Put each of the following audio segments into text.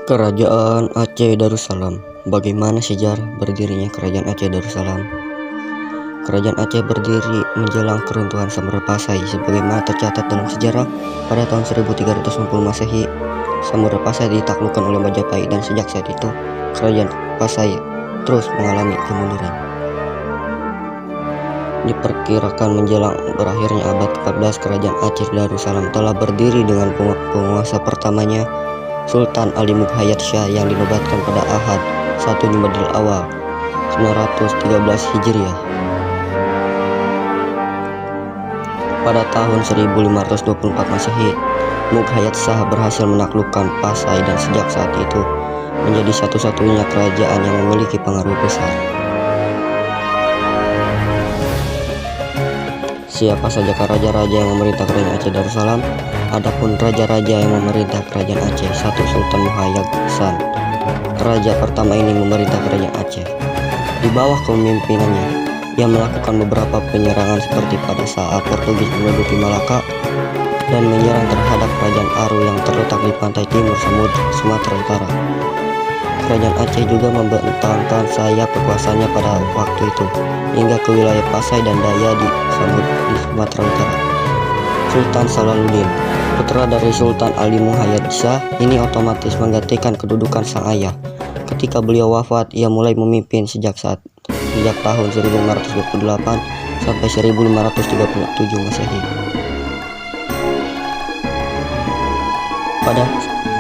Kerajaan Aceh Darussalam. Bagaimana sejarah berdirinya Kerajaan Aceh Darussalam? Kerajaan Aceh berdiri menjelang keruntuhan Samudra Pasai sebagaimana tercatat dalam sejarah. Pada tahun 1390 Masehi, Samudra Pasai ditaklukkan oleh Majapahit dan sejak saat itu Kerajaan Pasai terus mengalami kemunduran. Diperkirakan menjelang berakhirnya abad ke-14, Kerajaan Aceh Darussalam telah berdiri dengan penguasa pertamanya Sultan Ali Mughayat Shah yang dinobatkan pada Ahad 1 Jumadil Awal 913 Hijriah. Pada tahun 1524 Masehi, Mughayat Shah berhasil menaklukkan Pasai dan sejak saat itu menjadi satu-satunya kerajaan yang memiliki pengaruh besar. Siapa saja raja-raja yang memerintah Kerajaan Aceh Darussalam? Adapun raja-raja yang memerintah Kerajaan Aceh, 1 Sultan Muhayyad Hasan. Raja pertama ini memerintah Kerajaan Aceh. Di bawah kepemimpinannya, ia melakukan beberapa penyerangan seperti pada saat Portugis menduduki Malaka dan menyerang terhadap Kerajaan Aru yang terletak di pantai timur Sumatera Utara. Kerajaan Aceh juga membentangkan sayap kekuasaannya pada waktu itu hingga ke wilayah Pasai dan Daya di Sumatera Utara. Sultan Salaluddin, putra dari Sultan Ali Muhayyad Shah, ini otomatis menggantikan kedudukan sang ayah. Ketika beliau wafat, ia mulai memimpin sejak tahun 1528 sampai 1537 Masehi. Pada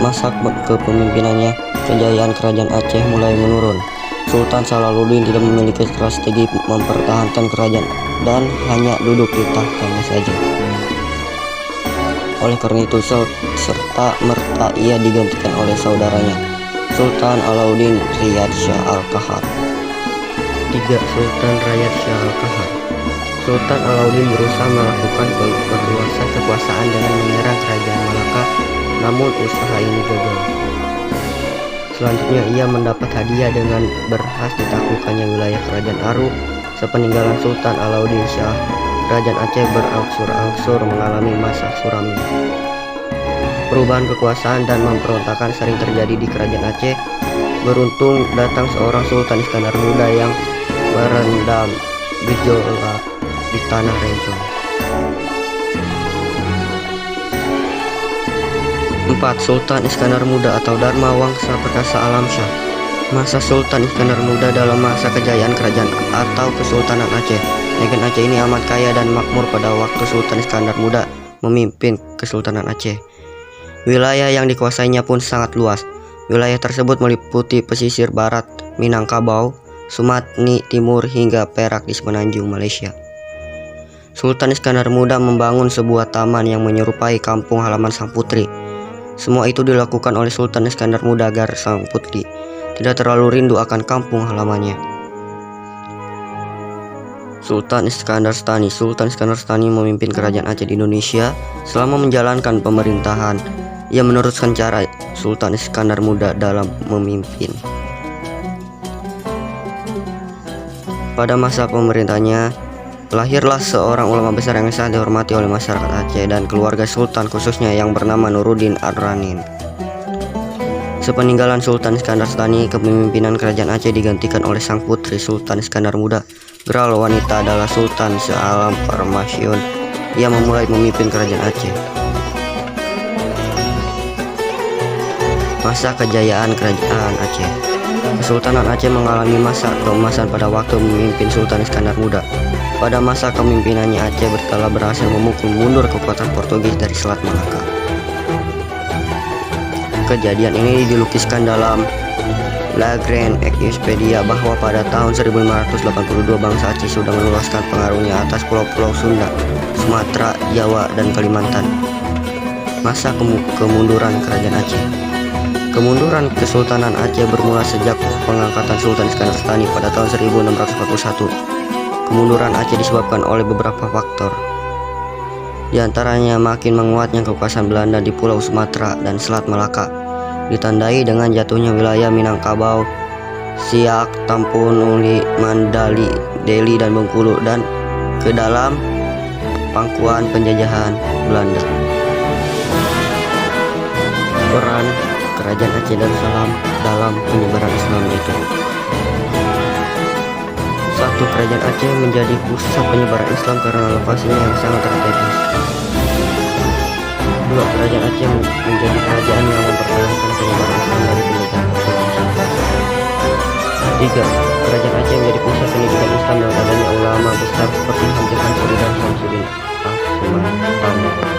masa kepemimpinannya, kejayaan Kerajaan Aceh mulai menurun. Sultan Salaluddin tidak memiliki strategi mempertahankan kerajaan dan hanya duduk di tahtanya saja. Oleh karena itu, serta merta ia digantikan oleh saudaranya, Sultan Alauddin Riyad Shah Al-Qahar. 3. Sultan Riyad Shah Al-Qahar. Sultan Alauddin berusaha melakukan perluasan kekuasaan dengan menyerang Kerajaan Malaka, namun usaha ini gagal. Selanjutnya ia mendapat hadiah dengan berhasil ditaklukkannya wilayah Kerajaan Aru. Sepeninggalan Sultan Alauddin Shah, Kerajaan Aceh berangsur-angsur mengalami masa suram. Perubahan kekuasaan dan pemberontakan sering terjadi di Kerajaan Aceh. Beruntung datang seorang Sultan Iskandar Muda yang merendam gejolak di tanah Rencong. 4. Sultan Iskandar Muda atau Dharma Wangsa Perkasa Alamsyah. Masa Sultan Iskandar Muda dalam masa kejayaan kerajaan atau Kesultanan Aceh. Negeri Aceh ini amat kaya dan makmur pada waktu Sultan Iskandar Muda memimpin Kesultanan Aceh. Wilayah yang dikuasainya pun sangat luas. Wilayah tersebut meliputi pesisir barat Minangkabau, Sumatera Timur hingga Perak di semenanjung Malaysia. Sultan Iskandar Muda membangun sebuah taman yang menyerupai kampung halaman sang putri. Semua itu dilakukan oleh Sultan Iskandar Muda agar sang putri tidak terlalu rindu akan kampung halamannya. Sultan Iskandar Sthani. Sultan Iskandar Sthani memimpin Kerajaan Aceh di Indonesia. Selama menjalankan pemerintahan, ia meneruskan cara Sultan Iskandar Muda dalam memimpin. Pada masa pemerintahnya, lahirlah seorang ulama besar yang sangat dihormati oleh masyarakat Aceh dan keluarga Sultan, khususnya yang bernama Nuruddin Ar-Ranin. Sepeninggalan Sultan Iskandar Sthani, kepemimpinan Kerajaan Aceh digantikan oleh sang putri Sultan Iskandar Muda. Geral wanita adalah Sultan Sealam Permasyun. Ia memulai memimpin Kerajaan Aceh. Masa kejayaan Kerajaan Aceh. Kesultanan Aceh mengalami masa keemasan pada waktu memimpin Sultan Iskandar Muda. Pada masa kepemimpinannya, Aceh telah berhasil memukul mundur kekuatan Portugis dari Selat Malaka. Kejadian ini dilukiskan dalam La Grande Expedia bahwa pada tahun 1582 bangsa Aceh sudah meluaskan pengaruhnya atas pulau-pulau Sunda, Sumatera, Jawa, dan Kalimantan. Masa kemunduran Kerajaan Aceh. Kemunduran Kesultanan Aceh bermula sejak pengangkatan Sultan Iskandar Sthani pada tahun 1641. Kemunduran Aceh disebabkan oleh beberapa faktor. Di antaranya makin menguatnya kekuasaan Belanda di Pulau Sumatera dan Selat Malaka, ditandai dengan jatuhnya wilayah Minangkabau, Siak, Tampunuli, Mandali, Deli, dan Bengkulu, dan ke dalam pangkuan penjajahan Belanda. Peran Kerajaan Aceh Darussalam dalam penyebaran Islam itu. 1. Kerajaan Aceh menjadi pusat penyebaran Islam karena lokasinya yang sangat strategis. 2. Kerajaan Aceh menjadi kerajaan yang mempertahankan penyebaran Islam dari penjajahan Portugis. 3. Kerajaan Aceh menjadi pusat pendidikan Islam dengan adanya ulama besar seperti Hamzah Ansuri dan Samsudin As-Sumatani.